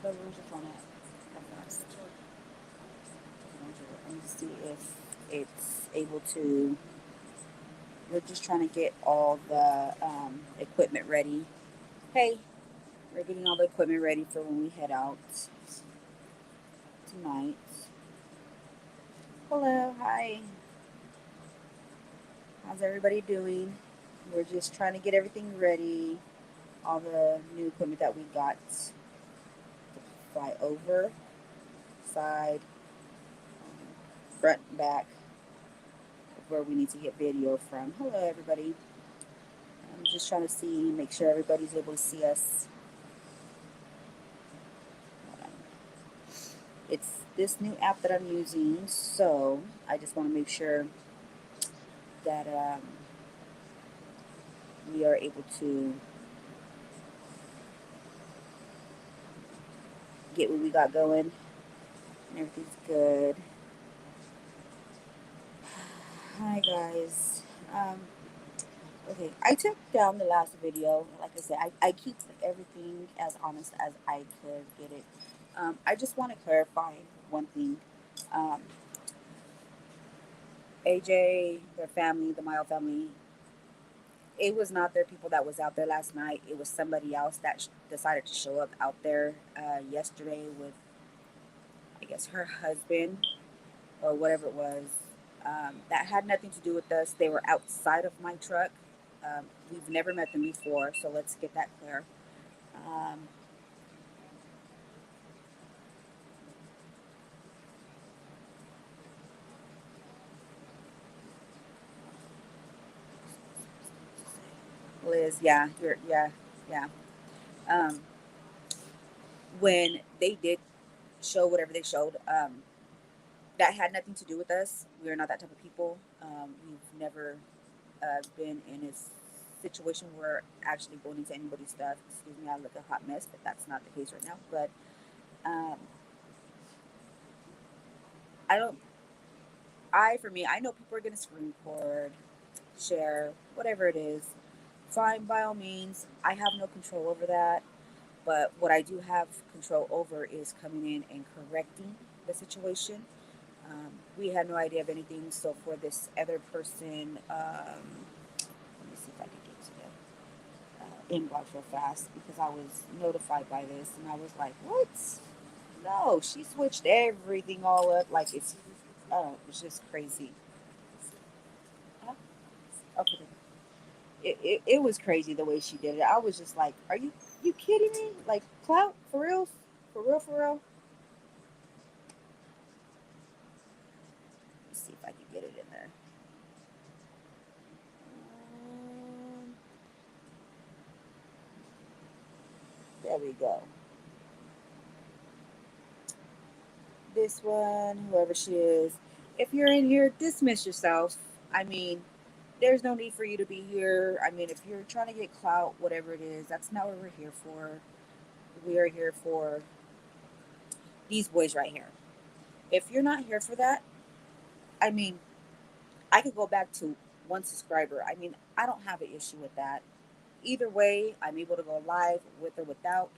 But where's your phone at? That's let me see if it's able to. We're just trying to get all the equipment ready. Hey, we're getting all the equipment ready for when we head out tonight. Hello, hi. How's everybody doing? We're just trying to get everything ready. All the new equipment that we got to fly over, side, front, back, where we need to get video from. Hello, everybody. I'm just trying to see, make sure everybody's able to see us. It's this new app that I'm using, so I just want to make sure that we are able to get what we got going and everything's good. Hi, guys. Okay, I took down the last video. Like I said, I keep everything as honest as I could get it. I just want to clarify one thing. Um, AJ, their family, the Mile family, it was not their people that was out there last night. It was somebody else that decided to show up out there yesterday with, I guess, her husband or whatever it was. That had nothing to do with us. They were outside of my truck. We've never met them before, so let's get that clear. Um, Liz, yeah, yeah. Um, when they did show whatever they showed, that had nothing to do with us. We are not that type of people. We've never been in a situation where actually going into anybody's stuff. Excuse me, I look a hot mess, but that's not the case right now. But um, I don't. For me, I know people are going to screen record, share, whatever it is. Fine, by all means. I have no control over that. But what I do have control over is coming in and correcting the situation. We had no idea of anything. So for this other person, let me see if I can get to the inbox real fast because I was notified by this and I was like, what? No, she switched everything all up. Like it's, oh, it's just crazy. Huh? Okay. It was crazy the way she did it. I was just like, are you kidding me? Like clout for real, for real, for real. Let's see if I can get it in there. Um, there we go. This one, whoever she is. If you're in here, dismiss yourself. I mean, there's no need for you to be here. I mean, if you're trying to get clout, whatever it is, that's not what we're here for. We are here for these boys right here. If you're not here for that, I mean, I could go back to one subscriber. I mean, I don't have an issue with that. Either way, I'm able to go live with or without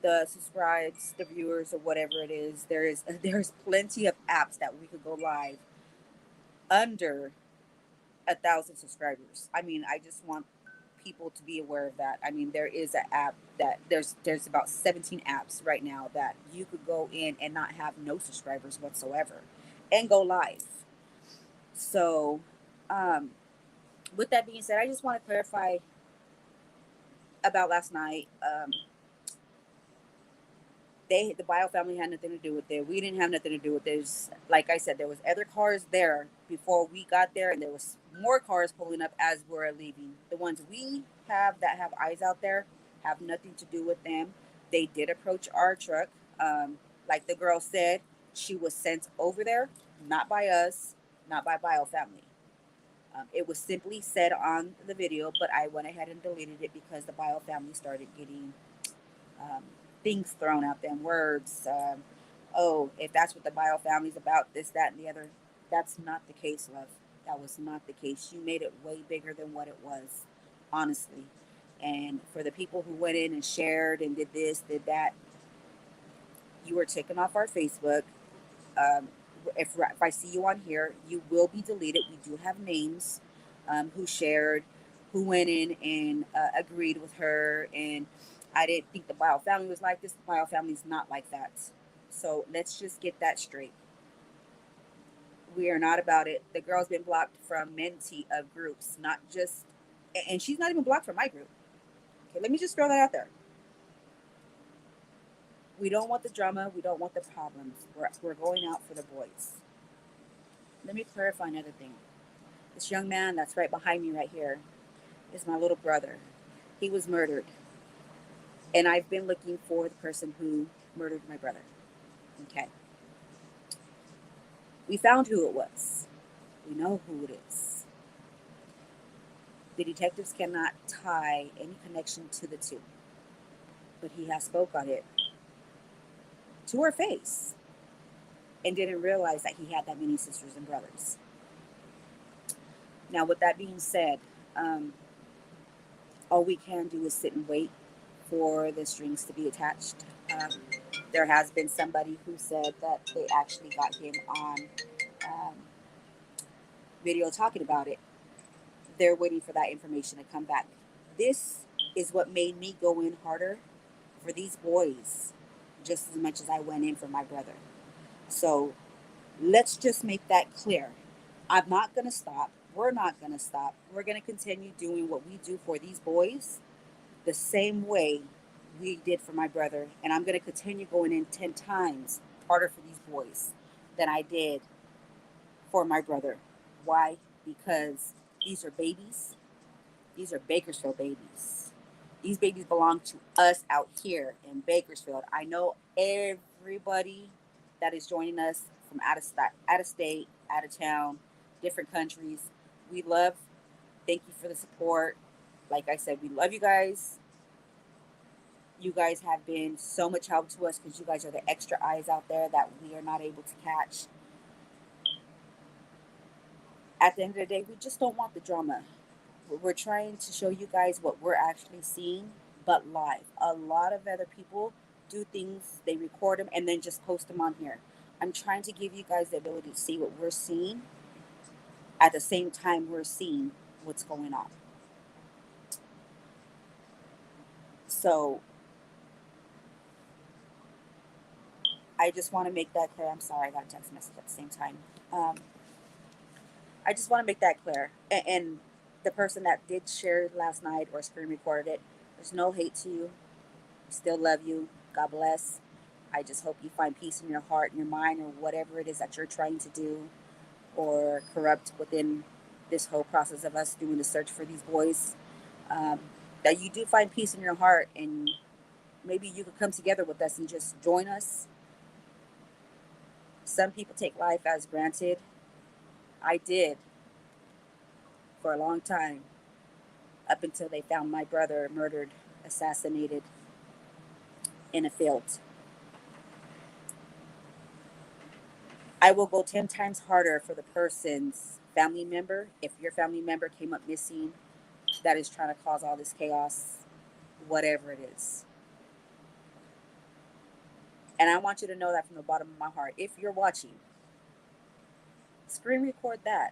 the subscribes, the viewers, or whatever it is. There's plenty of apps that we could go live under 1,000 subscribers. I mean, I just want people to be aware of that. I mean, there is an app that there's about 17 apps right now that you could go in and not have no subscribers whatsoever and go live. So, um, with that being said, I just want to clarify about last night. The Bio family had nothing to do with it. We didn't have nothing to do with this. Like I said, there was other cars there before we got there, and there was more cars pulling up as we're leaving. The ones we have that have eyes out there have nothing to do with them. They did approach our truck. Like the girl said, she was sent over there, not by us, not by Bio family. It was simply said on the video, but I went ahead and deleted it because the Bio family started getting um, things thrown at them, words. Oh, if that's what the bio family's about, this, that, and the other. That's not the case, love. That was not the case. You made it way bigger than what it was, honestly. And for the people who went in and shared and did this, did that, You were taken off our Facebook. Um, if I see you on here, you will be deleted. We do have names who shared, who went in and agreed with her. And I didn't think the Bio family was like this. The Bio family is not like that. So let's just get that straight. We are not about it. The girl's been blocked from many of groups, not just, and she's not even blocked from my group. Okay, let me just throw that out there. We don't want the drama. We don't want the problems. We're going out for the boys. Let me clarify another thing. This young man that's right behind me right here is my little brother. He was murdered. And I've been looking for the person who murdered my brother. Okay. We found who it was. We know who it is. The detectives cannot tie any connection to the two. But he has spoke on it to her face and didn't realize that he had that many sisters and brothers. Now, with that being said, um, all we can do is sit and wait for the strings to be attached. Um, there has been somebody who said that they actually got him on um, video talking about it. They're waiting for that information to come back. This is what made me go in harder for these boys just as much as I went in for my brother. So let's just make that clear. I'm not going to stop. We're not going to stop. We're going to continue doing what we do for these boys the same way we did for my brother. And I'm going to continue going in 10 times harder for these boys than I did for my brother. Why? Because these are babies. These are Bakersfield babies. These babies belong to us out here in Bakersfield. I know everybody that is joining us from out of state, out of town, different countries. We love, thank you for the support. Like I said, we love you guys. You guys have been so much help to us because you guys are the extra eyes out there that we are not able to catch. At the end of the day, we just don't want the drama. We're trying to show you guys what we're actually seeing, but live. A lot of other people do things, they record them and then just post them on here. I'm trying to give you guys the ability to see what we're seeing at the same time we're seeing what's going on. So I just want to make that clear. I'm sorry, I got a text message at the same time. Um, I just want to make that clear. And the person that did share it last night or screen recorded it, there's no hate to you. Still love you. God bless. I just hope you find peace in your heart and your mind or whatever it is that you're trying to do or corrupt within this whole process of us doing the search for these boys. Um, that you do find peace in your heart and maybe you could come together with us and just join us. Some people take life as granted. I did for a long time up until they found my brother murdered, assassinated in a field. I will go 10 times harder for the person's family member. If your family member came up missing, that is trying to cause all this chaos, whatever it is. And I want you to know that from the bottom of my heart. If you're watching, screen record that.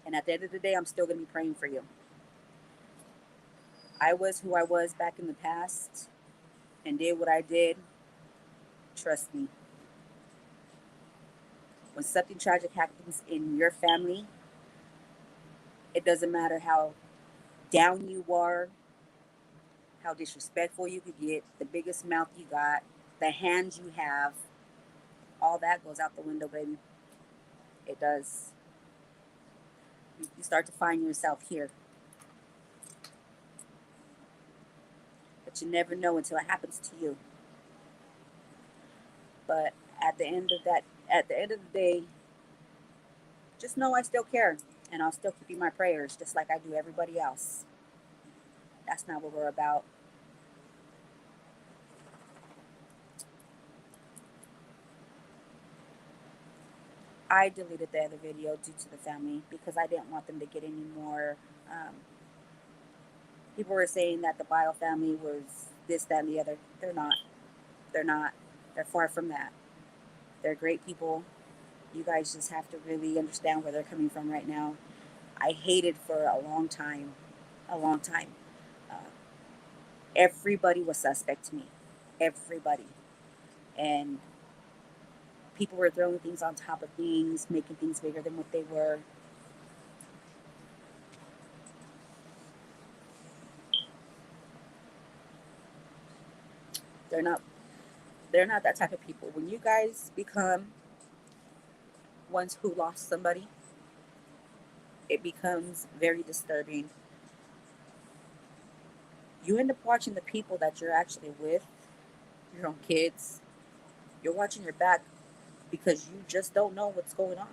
And at the end of the day, I'm still going to be praying for you. I was who I was back in the past and did what I did. Trust me. When something tragic happens in your family, it doesn't matter how down you are, how disrespectful you could get, the biggest mouth you got, the hands you have, all that goes out the window, baby. It does. You start to find yourself here. But you never know until it happens to you. But at the end of the day, just know I still care. And I'll still keep you my prayers just like I do everybody else. That's not what we're about. I deleted the other video due to the family because I didn't want them to get any more. Um, People were saying that the Bio family was this, that, and the other. They're not. They're not. They're far from that. They're great people. You guys just have to really understand where they're coming from right now. I hated for a long time, a long time. Uh, Everybody was suspect to me. Everybody. And people were throwing things on top of things, making things bigger than what they were. They're not they're not that type of people. When you guys become ones who lost somebody, it becomes very disturbing. You end up watching the people that you're actually with, your own kids, you're watching your back because you just don't know what's going on.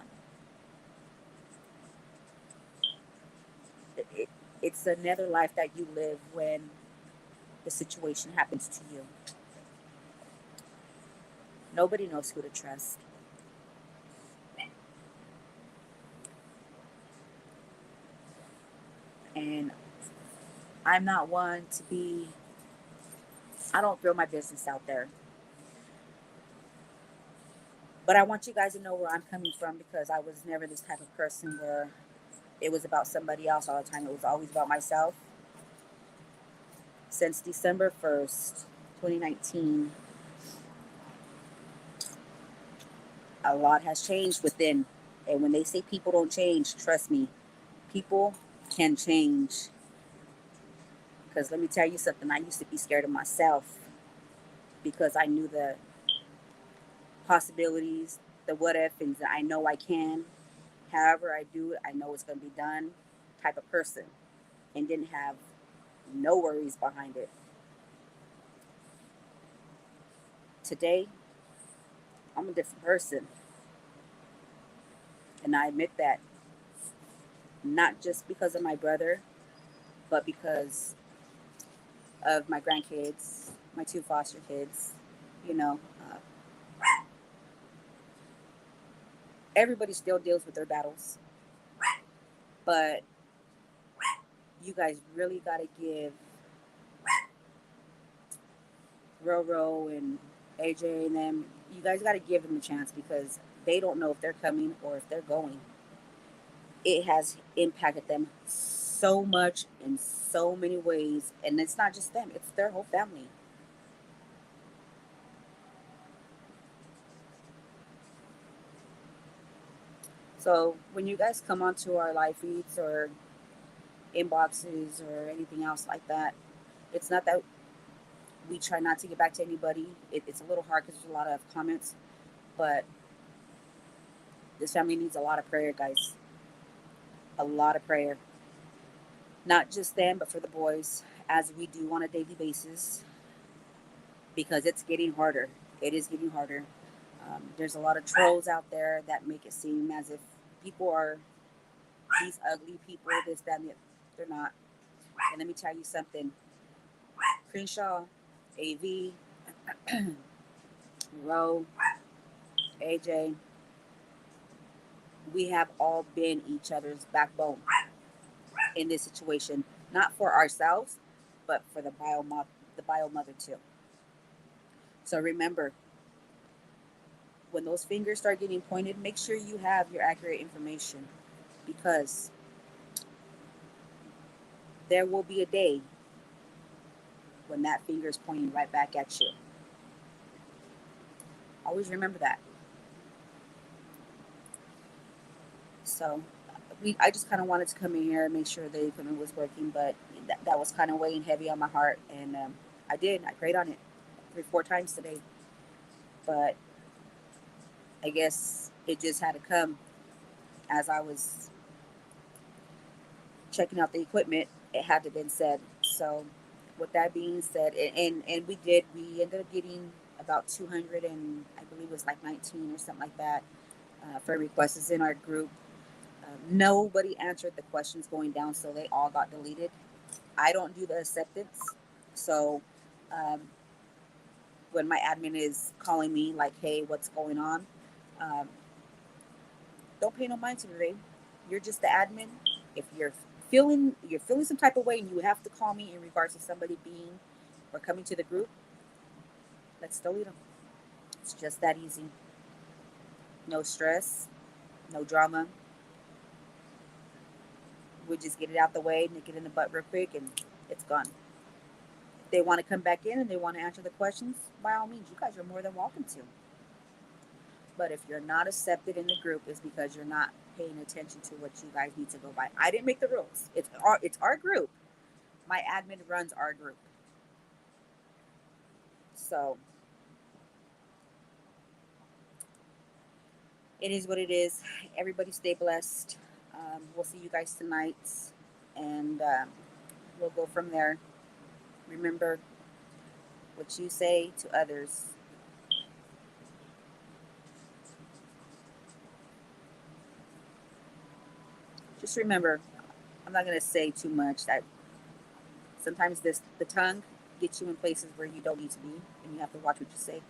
It, it, it's another life that you live when the situation happens to you. Nobody knows who to trust. And I'm not one to be, I don't throw my business out there. But I want you guys to know where I'm coming from because I was never this type of person where it was about somebody else all the time. It was always about myself. Since December 1st, 2019, a lot has changed within. And when they say people don't change, trust me, people can change. Because let me tell you something, I used to be scared of myself because I knew the possibilities, the what if, and I know I can. However, I do it, I know it's going to be done type of person and didn't have no worries behind it. Today, I'm a different person. And I admit that not just because of my brother, but because of my grandkids, my two foster kids. You know, everybody still deals with their battles, but you guys really got to give Roro and AJ and them, you guys got to give them a chance because they don't know if they're coming or if they're going. It has impacted them so much in so many ways. And it's not just them, it's their whole family. So when you guys come onto our live feeds or inboxes or anything else like that, it's not that we try not to get back to anybody. It's a little hard because there's a lot of comments, but this family needs a lot of prayer, guys. A lot of prayer. Not just them, but for the boys, as we do on a daily basis, because it's getting harder. It is getting harder. There's a lot of trolls out there that make it seem as if people are these ugly people, this, that, and the, they're not. And let me tell you something. Crenshaw, AV, Roe, AJ, we have all been each other's backbone in this situation, not for ourselves, but for the bio mother too. So remember, when those fingers start getting pointed, make sure you have your accurate information because there will be a day when that finger is pointing right back at you. Always remember that. So I just kind of wanted to come in here and make sure the equipment was working, but that was kind of weighing heavy on my heart. And I did. I prayed on it 3, 4 times today. But I guess it just had to come as I was checking out the equipment. It had to have been said. So with that being said, and we ended up getting about 200 and I believe it was like 19 or something like that for requests in our group. Nobody answered the questions going down, so they all got deleted. I don't do the acceptance, so um, when my admin is calling me like, "Hey, what's going on?" Um, don't pay no mind to me, babe. You're just the admin. If you're feeling some type of way and you have to call me in regards to somebody being or coming to the group, let's delete them. It's just that easy. No stress, no drama. We just get it out the way, nick it in the butt real quick, and it's gone. If they want to come back in and they want to answer the questions, by all means, you guys are more than welcome to. But if you're not accepted in the group, it's because you're not paying attention to what you guys need to go by. I didn't make the rules. It's our group. My admin runs our group. So it is what it is. Everybody stay blessed. We'll see you guys tonight, and we'll go from there. Remember, what you say to others, just remember, I'm not going to say too much. That sometimes the tongue gets you in places where you don't need to be, and you have to watch what you say.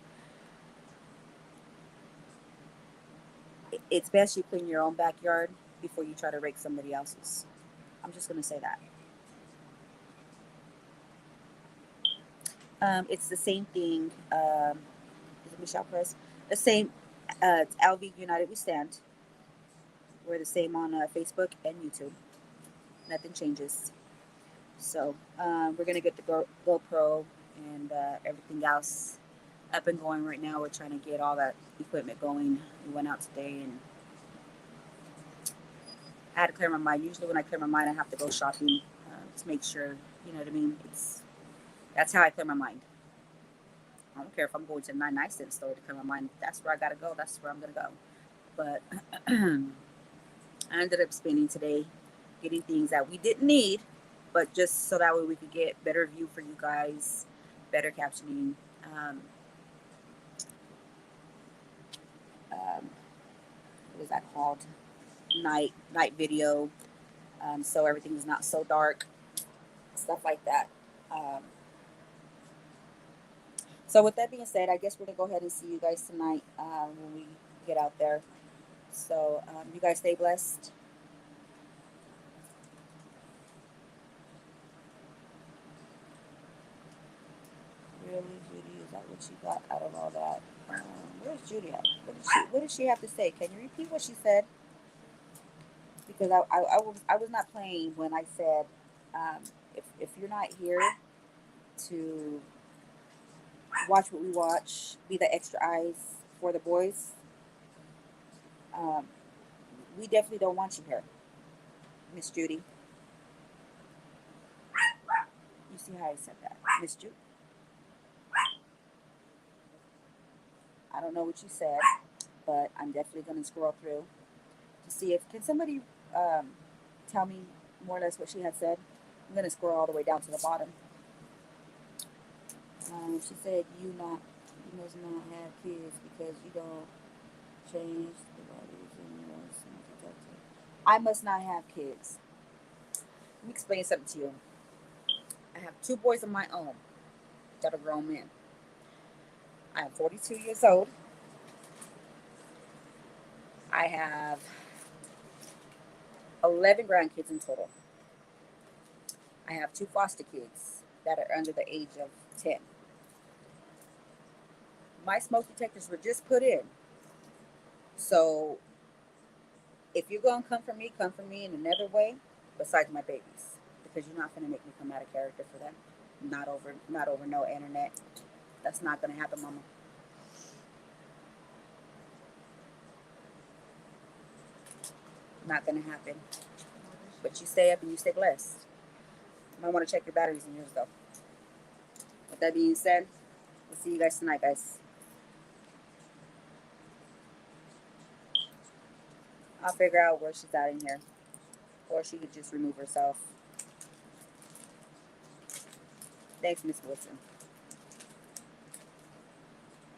It's best you clean your own backyard before you try to rake somebody else's. I'm just going to say that. It's the same thing. Is it Michelle Press? The same. It's LV United We Stand. We're the same on Facebook and YouTube. Nothing changes. So we're gonna get the GoPro and everything else up and going right now. We're trying to get all that equipment going. We went out today and I had to clear my mind. Usually when I clear my mind, I have to go shopping to make sure, you know what I mean? That's how I clear my mind. I don't care if I'm going to the 99-cent store to clear my mind. That's where I gotta go. That's where I'm gonna go. But I ended up spending today getting things that we didn't need, but just so that way we could get better view for you guys, better captioning. What is that called? Night video. So everything is not so dark, stuff like that. So with that being said, I guess we're gonna go ahead and see you guys tonight when we get out there. So you guys stay blessed. Really, Judy, is that what you got out of all that? Where's Judy at? What did she have to say? Can you repeat what she said? Because I was not playing when I said if you're not here to watch what we watch, be the extra eyes for the boys, um, we definitely don't want you here, Miss Judy. You see how I said that, Miss Judy? I don't know what you said, but I'm definitely going to scroll through to see if can somebody um, tell me more or less what she had said. I'm going to scroll all the way down to the bottom. She said you must not have kids because you don't change the bodies and I must not have kids. Let me explain something to you. I have two boys of my own that are grown men. I am 42 years old. I have 11 grandkids in total. I have two foster kids that are under the age of 10. My smoke detectors were just put in. So if you're going to come for me in another way besides my babies. Because you're not going to make me come out of character for them. Not over no internet. That's not going to happen, mama. Not going to happen. But you stay up and you stay blessed. You might want to check your batteries in yours, though. With that being said, we'll see you guys tonight, guys. I'll figure out where she's at in here. Or she could just remove herself. Thanks, Miss Wilson.